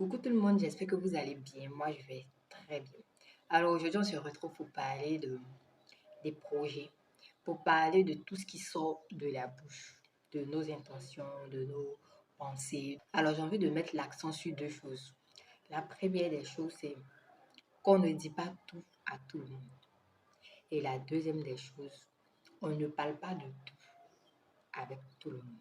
Coucou tout le monde, j'espère que vous allez bien. Moi, je vais très bien. Alors aujourd'hui, on se retrouve pour parler des projets, pour parler de tout ce qui sort de la bouche, de nos intentions, de nos pensées. Alors j'ai envie de mettre l'accent sur deux choses. La première des choses, c'est qu'on ne dit pas tout à tout le monde. Et la deuxième des choses, on ne parle pas de tout avec tout le monde.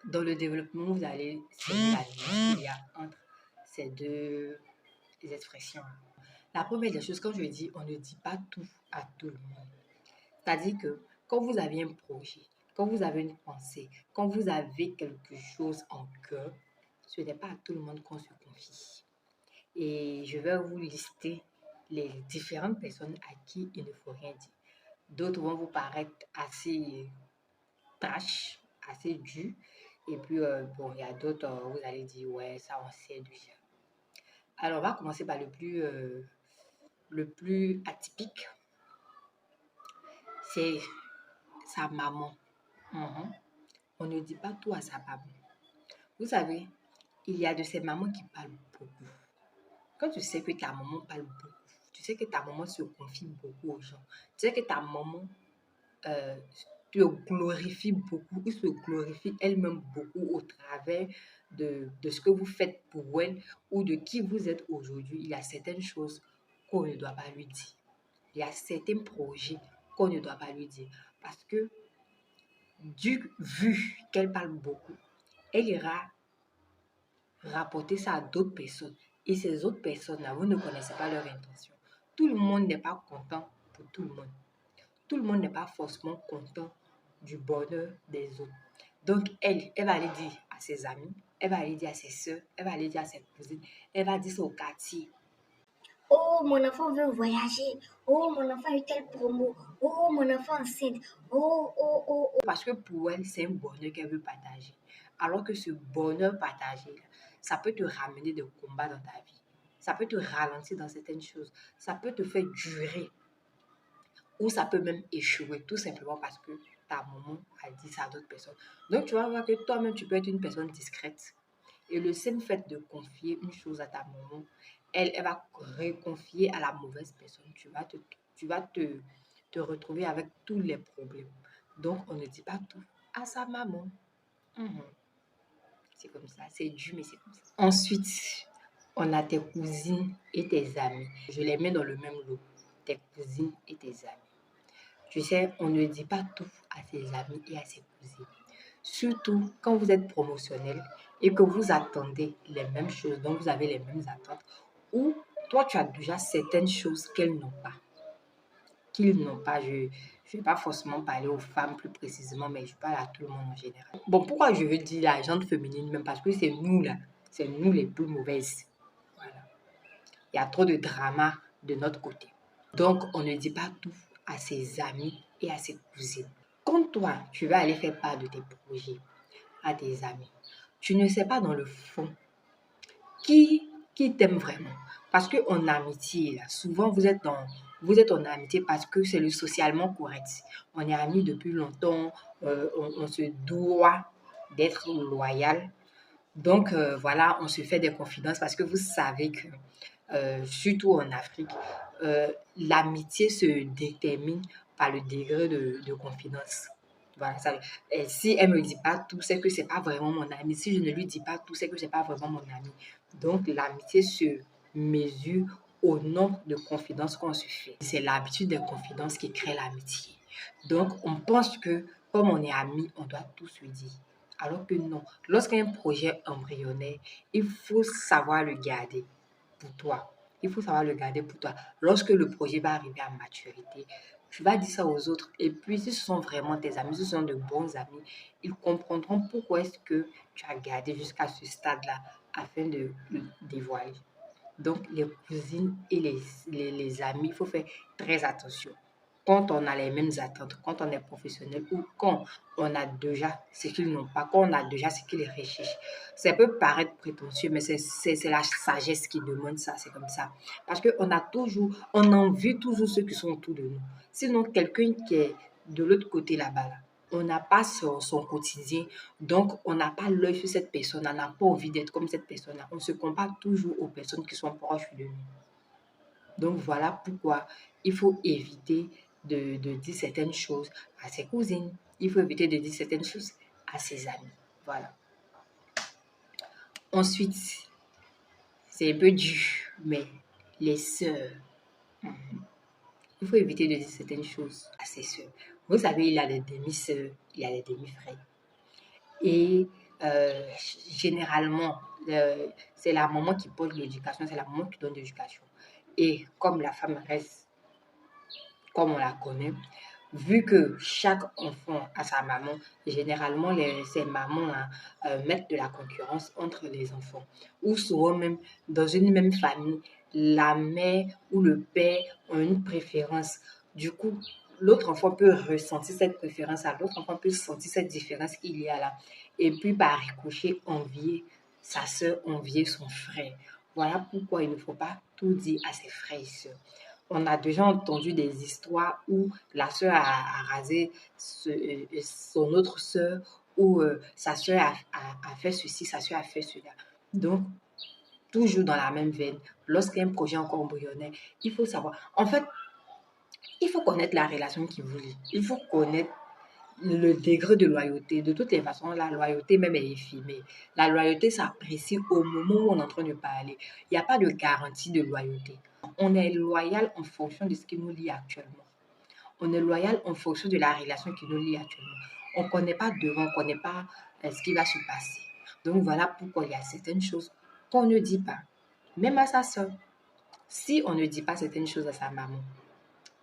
Dans le développement, vous allez saisir la nuance qu'il y a entre ces deux expressions. La première des choses, quand je dis on ne dit pas tout à tout le monde, c'est-à-dire que quand vous avez un projet, quand vous avez une pensée, quand vous avez quelque chose en cœur, ce n'est pas à tout le monde qu'on se confie. Et je vais vous lister les différentes personnes à qui il ne faut rien dire. D'autres vont vous paraître assez trash, assez durs. Et puis, bon, il y a d'autres, vous allez dire, ouais, ça on sait déjà. Alors, on va commencer par le plus atypique, c'est sa maman. Mhm. On ne dit pas tout à sa maman. Vous savez, il y a de ces mamans qui parlent beaucoup. Quand tu sais que ta maman parle beaucoup, tu sais que ta maman se confie beaucoup aux gens, tu sais que ta maman euh, te glorifie beaucoup, ou se glorifie elle-même beaucoup au travers de ce que vous faites pour elle ou de qui vous êtes aujourd'hui, il y a certaines choses qu'on ne doit pas lui dire. Il y a certains projets qu'on ne doit pas lui dire. Parce que, vu qu'elle parle beaucoup, elle ira rapporter ça à d'autres personnes. Et ces autres personnes-là, vous ne connaissez pas leur intention. Tout le monde n'est pas content pour tout le monde. Tout le monde n'est pas forcément content du bonheur des autres. Donc, elle va aller dire à ses amis, elle va aller dire à ses soeurs, elle va aller dire à ses cousines, elle va dire ça au quartier. Oh, mon enfant veut voyager. Oh, mon enfant a eu telle promo. Oh, mon enfant enceinte. Oh, oh, oh, oh. Parce que pour elle, c'est un bonheur qu'elle veut partager. Alors que ce bonheur partagé, ça peut te ramener des combats dans ta vie. Ça peut te ralentir dans certaines choses. Ça peut te faire durer. Ou ça peut même échouer, tout simplement parce que ta maman a dit ça à d'autres personnes. Donc, tu vas voir que toi-même, tu peux être une personne discrète. Et le simple fait de confier une chose à ta maman, elle va reconfier à la mauvaise personne. Tu vas te retrouver avec tous les problèmes. Donc, on ne dit pas tout à sa maman. Mhm. C'est comme ça, c'est dur, mais c'est comme ça. Ensuite, on a tes cousines et tes amis. Je les mets dans le même lot. Tes cousines et tes amis. Tu sais, on ne dit pas tout à ses amis et à ses cousines. Surtout quand vous êtes promotionnel et que vous attendez les mêmes choses, donc vous avez les mêmes attentes, ou toi, tu as déjà certaines choses qu'elles n'ont pas, qu'ils n'ont pas. Je ne vais pas forcément parler aux femmes plus précisément, mais je parle à tout le monde en général. Bon, pourquoi je veux dire la gente féminine même? Parce que c'est nous là, c'est nous les plus mauvaises. Voilà. Il y a trop de drama de notre côté. Donc, on ne dit pas tout à ses amis et à ses cousines. Quand toi, tu vas aller faire part de tes projets à tes amis, tu ne sais pas dans le fond qui t'aime vraiment. Parce qu'en amitié, là, souvent, vous êtes en amitié parce que c'est le socialement correct. On est amis depuis longtemps, on se doit d'être loyal. Donc, voilà, on se fait des confidences parce que vous savez que, surtout en Afrique, l'amitié se détermine par le degré de confidence. Voilà, ça, et si elle me dit pas tout, c'est que c'est pas vraiment mon ami. Si je ne lui dis pas tout, c'est que c'est pas vraiment mon ami. Donc, l'amitié se mesure au nombre de confidences qu'on se fait. C'est l'habitude des confidences qui crée l'amitié. Donc, on pense que comme on est amis, on doit tout se dire. Alors que non. Lorsqu'il y a un projet embryonnaire, il faut savoir le garder pour toi. Il faut savoir le garder pour toi. Lorsque le projet va arriver à maturité, tu vas dire ça aux autres. Et puis, si ce sont vraiment tes amis, si ce sont de bons amis, ils comprendront pourquoi est-ce que tu as gardé jusqu'à ce stade-là afin de le dévoiler. Donc, les cousines et les amis, il faut faire très attention. Quand on a les mêmes attentes, quand on est professionnel ou quand on a déjà ce qu'ils n'ont pas, quand on a déjà ce qu'ils recherchent. Ça peut paraître prétentieux, mais c'est la sagesse qui demande ça, c'est comme ça. Parce on envie toujours ceux qui sont autour de nous. Sinon, quelqu'un qui est de l'autre côté là-bas, là, on n'a pas son quotidien, donc on n'a pas l'œil sur cette personne, on n'a pas envie d'être comme cette personne-là. On se compare toujours aux personnes qui sont proches de nous. Donc voilà pourquoi il faut éviter de dire certaines choses à ses cousines. Il faut éviter de dire certaines choses à ses amis. Voilà. Ensuite, c'est un peu dur, mais les sœurs. Il faut éviter de dire certaines choses à ses sœurs. Vous savez, il y a des demi-sœurs, il y a des demi-frères. Et généralement, c'est la maman qui pose l'éducation, c'est la maman qui donne l'éducation. Et comme la femme reste comme on la connaît, vu que chaque enfant a sa maman, généralement, ces mamans-là mettent de la concurrence entre les enfants. Ou souvent même, dans une même famille, la mère ou le père ont une préférence. Du coup, l'autre enfant peut ressentir cette préférence, l'autre enfant peut sentir cette différence qu'il y a là. Et puis, par ricochet, envier sa soeur, envier son frère. Voilà pourquoi il ne faut pas tout dire à ses frères et sœurs. On a déjà entendu des histoires où la sœur a rasé son autre sœur, ou sa sœur a fait ceci, sa sœur a fait cela. Donc, toujours dans la même veine, lorsqu'il y a un projet encore embryonnaire, il faut savoir. En fait, il faut connaître la relation qui vous lie. Il faut connaître le degré de loyauté. De toutes les façons, la loyauté même est éphémère. La loyauté s'apprécie au moment où on est en train de parler. Il n'y a pas de garantie de loyauté. On est loyal en fonction de ce qui nous lie actuellement. On est loyal en fonction de la relation qui nous lie actuellement. On ne connaît pas devant, on ne connaît pas ce qui va se passer. Donc voilà pourquoi il y a certaines choses qu'on ne dit pas, même à sa soeur. Si on ne dit pas certaines choses à sa maman,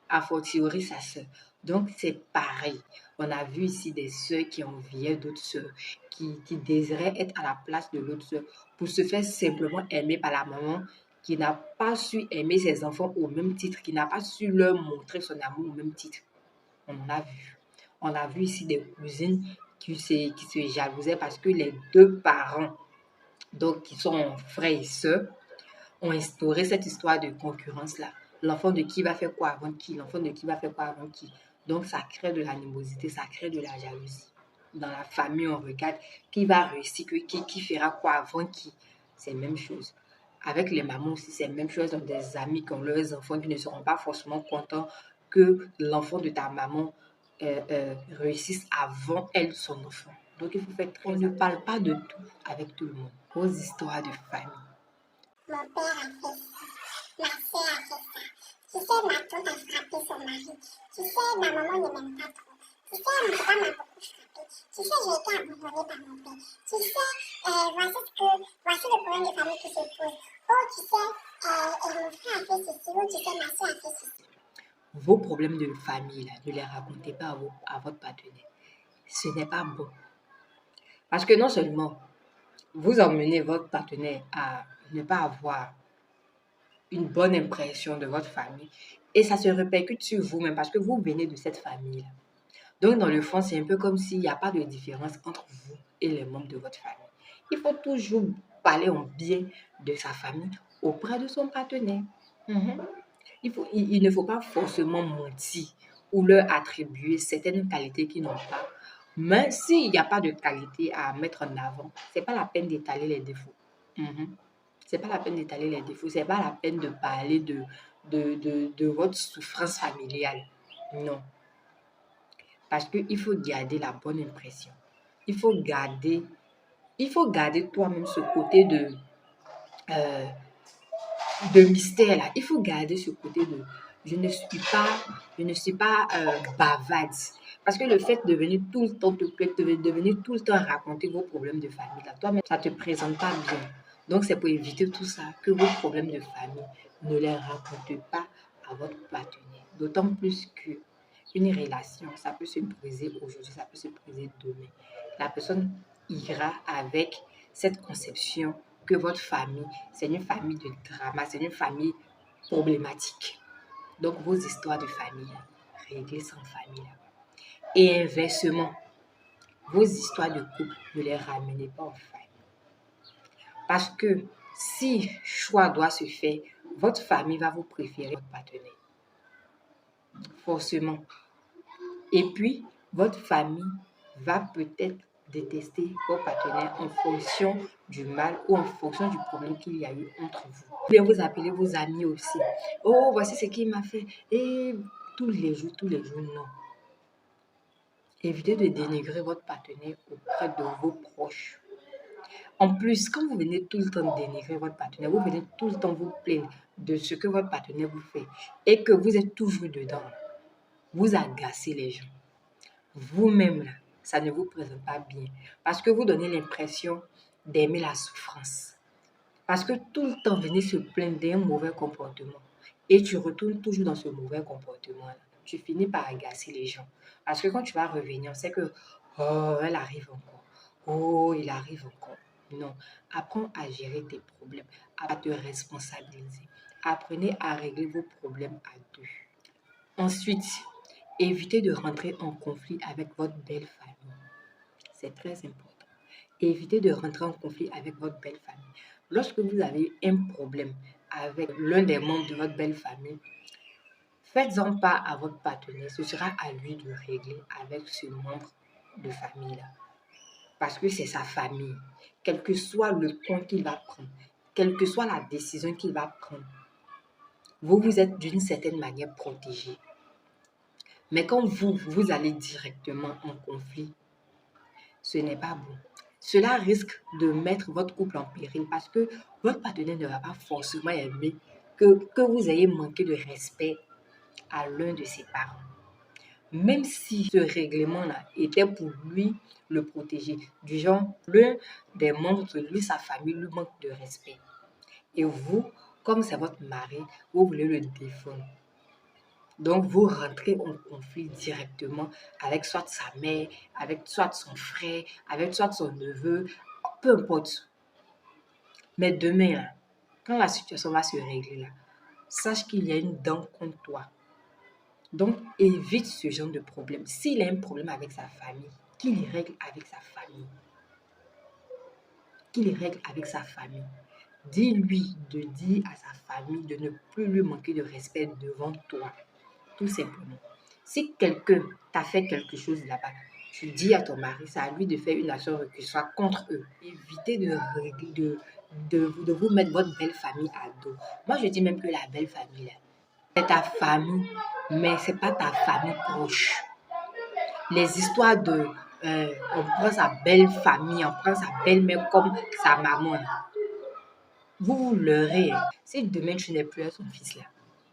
a fortiori sa soeur. Donc c'est pareil. On a vu ici des soeurs qui enviaient d'autres soeurs, qui désiraient être à la place de l'autre soeur pour se faire simplement aimer par la maman, qui n'a pas su aimer ses enfants au même titre, qui n'a pas su leur montrer son amour au même titre. On en a vu. On a vu ici des cousines qui se jalousaient parce que les deux parents, donc qui sont frères et sœurs, ont instauré cette histoire de concurrence-là. L'enfant de qui va faire quoi avant qui, l'enfant de qui va faire quoi avant qui. Donc ça crée de l'animosité, ça crée de la jalousie. Dans la famille, on regarde qui va réussir, qui fera quoi avant qui. C'est la même chose. Avec les mamans aussi, c'est la même chose. Dans des amis qui ont leurs enfants qui ne seront pas forcément contents que l'enfant de ta maman réussisse avant elle, son enfant. Donc il faut faire très attention. On ne parle pas de tout avec tout le monde. Aux histoires de famille. Mon père a fait ça, ma soeur a fait ça. Tu sais, ma tante a frappé son mari. Tu sais, ma maman ne m'aime pas trop. Tu sais, mon papa m'a beaucoup frappé. Tu sais, j'ai été abandonnée par mon père. Tu sais, voici le problème de famille qui se pose. Oh, tu sais, mon frère a fait ceci. Oh, tu sais, ma soeur a fait ceci. Vos problèmes de famille, là, ne les racontez pas à votre partenaire. Ce n'est pas bon. Parce que non seulement vous emmenez votre partenaire à ne pas avoir une bonne impression de votre famille, et ça se répercute sur vous-même parce que vous venez de cette famille-là. Donc, dans le fond, c'est un peu comme s'il n'y a pas de différence entre vous et les membres de votre famille. Il faut toujours parler en bien de sa famille auprès de son partenaire. Il ne faut pas forcément mentir ou leur attribuer certaines qualités qu'ils n'ont pas. Mais s'il n'y a pas de qualité à mettre en avant, ce n'est pas la peine d'étaler les défauts. C'est pas la peine d'étaler les défauts. C'est pas la peine de parler de votre souffrance familiale. Non. Parce qu'il faut garder la bonne impression. Il faut garder toi-même ce côté de mystère là. Il faut garder ce côté de je ne suis pas bavarde. Parce que le fait de venir tout le temps te plaindre, de venir tout le temps raconter vos problèmes de famille, là, toi-même, ça ne te présente pas bien. Donc, c'est pour éviter tout ça que vos problèmes de famille ne les racontez pas à votre partenaire. D'autant plus que une relation, ça peut se briser aujourd'hui, ça peut se briser demain. La personne ira avec cette conception que votre famille, c'est une famille de drama, c'est une famille problématique. Donc, vos histoires de famille, réglez sans famille. Et inversement, vos histoires de couple, ne les ramenez pas en famille. Parce que si choix doit se faire, votre famille va vous préférer votre partenaire. Forcément. Et puis, Votre famille va peut-être détester vos partenaires en fonction du mal ou en fonction du problème qu'il y a eu entre vous. Ou bien vous appelez vos amis aussi. Oh, voici ce qu'il m'a fait. Et tous les jours, non. Évitez de dénigrer votre partenaire auprès de vos proches. En plus, quand vous venez tout le temps dénigrer votre partenaire, vous venez tout le temps vous plaindre de ce que votre partenaire vous fait et que vous êtes toujours dedans, vous agacez les gens. Vous-même, là, ça ne vous présente pas bien parce que vous donnez l'impression d'aimer la souffrance. Parce que tout le temps, venez se plaindre d'un mauvais comportement et tu retournes toujours dans ce mauvais comportement-là. Tu finis par agacer les gens. Parce que quand tu vas revenir, c'est que, oh, elle arrive encore. Oh, il arrive encore. Non. Apprends à gérer tes problèmes, à te responsabiliser. Apprenez à régler vos problèmes à deux. Ensuite, évitez de rentrer en conflit avec votre belle famille. C'est très important. Évitez de rentrer en conflit avec votre belle famille. Lorsque vous avez un problème avec l'un des membres de votre belle famille, faites-en pas à votre partenaire. Ce sera à lui de régler avec ce membre de famille-là. Parce que c'est sa famille. Quel que soit le ton qu'il va prendre, quelle que soit la décision qu'il va prendre, vous êtes d'une certaine manière protégé. Mais quand vous allez directement en conflit, ce n'est pas bon. Cela risque de mettre votre couple en péril parce que votre partenaire ne va pas forcément aimer que vous ayez manqué de respect à l'un de ses parents. Même si ce règlement-là était pour lui le protéger, du genre, l'un des membres de lui, sa famille, lui manque de respect. Et vous, comme c'est votre mari, vous voulez le défendre. Donc, vous rentrez en conflit directement avec soit sa mère, avec soit son frère, avec soit son neveu, peu importe. Mais demain, là, quand la situation va se régler, là, sache qu'il y a une dent contre toi. Donc, évite ce genre de problème. S'il a un problème avec sa famille, qu'il y règle avec sa famille. Qu'il y règle avec sa famille. Dis-lui de dire à sa famille de ne plus lui manquer de respect devant toi. Tout simplement. Si quelqu'un t'a fait quelque chose là-bas, tu dis à ton mari, c'est à lui de faire une action récursoire contre eux. Évitez de vous mettre votre belle famille à dos. Moi, je dis même que la belle famille, là, c'est ta famille, mais c'est pas ta famille proche. Les histoires de on prend sa belle famille, on prend sa belle-mère comme sa maman. Vous leurrez. Si demain tu n'es plus son fils là,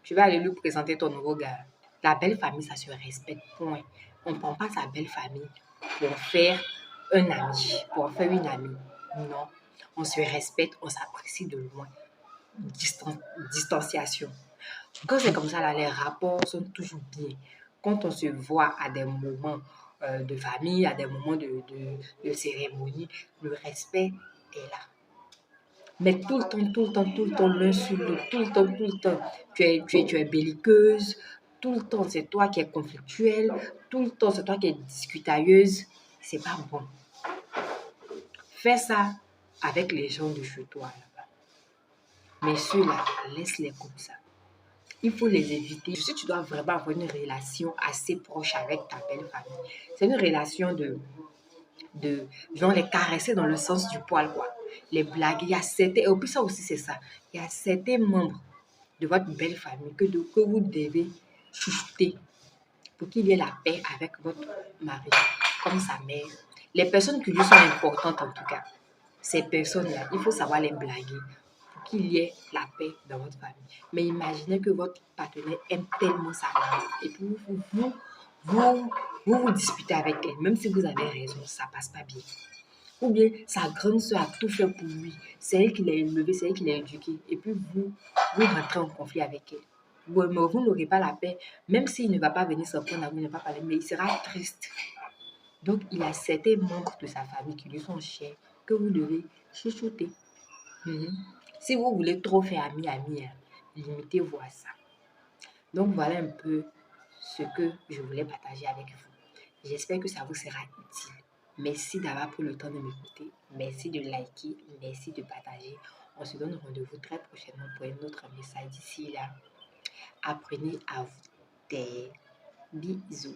tu vas aller lui présenter ton nouveau gars. La belle famille, ça se respecte, point. On ne prend pas sa belle famille pour faire un ami, pour faire une amie. Non. On se respecte, on s'apprécie de loin. Distanciation. Quand c'est comme ça, là, les rapports sont toujours bien. Quand on se voit à des moments de famille, à des moments de cérémonie, le respect est là. Mais tout le temps, l'un sur l'autre, tout le temps, tu es belliqueuse, tout le temps, c'est toi qui es conflictuelle, tout le temps, c'est toi qui es discutailleuse, c'est pas bon. Fais ça avec les gens de chez toi, là-bas. Mais ceux-là, laisse-les comme ça. Il faut les éviter. Si tu dois vraiment avoir une relation assez proche avec ta belle famille, c'est une relation genre les caresser dans le sens du poil, quoi. Les blagues, il y a certains, et puis ça aussi c'est ça, il y a certains membres de votre belle famille que vous devez chouchouter pour qu'il y ait la paix avec votre mari, comme sa mère. Les personnes qui lui sont importantes en tout cas, ces personnes-là, il faut savoir les blaguer pour qu'il y ait la paix dans votre famille. Mais imaginez que votre partenaire aime tellement sa mère et puis vous disputez avec elle, même si vous avez raison, ça passe pas bien. Ou bien sa grande soeur a tout fait pour lui. C'est elle qui l'a élevé, c'est elle qui l'a éduqué. Et puis vous rentrez en conflit avec elle. Mais vous n'aurez pas la paix, même s'il ne va pas venir s'en prendre à vous, il ne va pas parler, mais il sera triste. Donc, il y a certains membres de sa famille qui lui sont chers que vous devez chouchouter. Si vous voulez trop faire ami, limitez-vous à ça. Donc, voilà un peu ce que je voulais partager avec vous. J'espère que ça vous sera utile. Merci d'avoir pris le temps de m'écouter. Merci de liker. Merci de partager. On se donne rendez-vous très prochainement pour un autre message. D'ici là, apprenez à vous taire. Bisous.